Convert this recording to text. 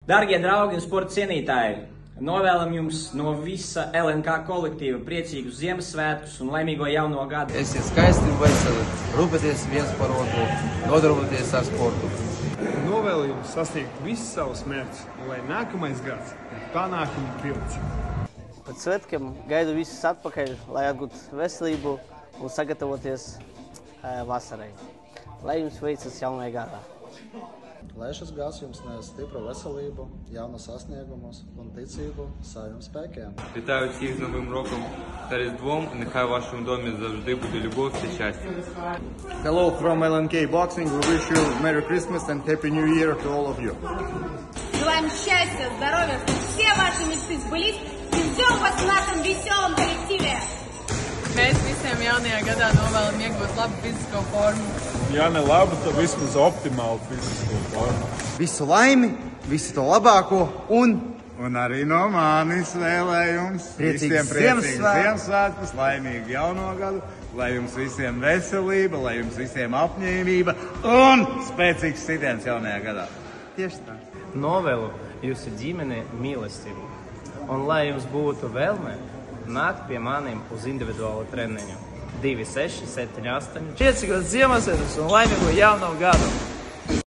Darbie draugi un sporta cienītāji, novēlam jums no visa LNK kolektīva priecīgus Ziemassvētkus un laimīgo jauno gadu. Esiet skaisti un veseli, rūpēties viens par otru, nodarboties ar sportu. Novēlu jums sasniegt visus savus mērķus, un lai nākamais gads ir panākumu pilns. Pēc svētkiem gaidu visus atpakaļ, lai atgūtu veselību un sagatavoties vasarai. Lai jums veicas jaunajā gadā. Lai šis gads jums nes stipru veселību, jaunu сасніgumus un ticību saviem spēkiem. Вітаю всіх з Новим роком та Різдвом, і нехай в вашому домі завжди буде любов та щастя. Hello from LNK Boxing. We wish you Merry Christmas and Happy New Year to all of you. Желаем счастья, здоровья, чтобы все ваши мечты сбылись, и ждем вас в нашем веселом коллективе. Mēs visiem jaunajā gadā novēlam iegūt labu fizisko formu. Ja ne labu, tad vismaz optimālu fizisko formu. Visu laimi, visu to labāko Un arī no manis vēlējums visiem priecīgus Ziemassvētkus, laimīgu jauno gadu, lai jums visiem veselība, lai jums visiem apņēmība un spēcīgs sitiens jaunajā gadā. Tieši tā. Novēlu jūsu ģimenei mīlestību, un lai jums būtu vēlme nākt pie maniem uz individuālo treniņu 26788. Priecīgos Ziemassvētkus un laimīgu jauno gadu!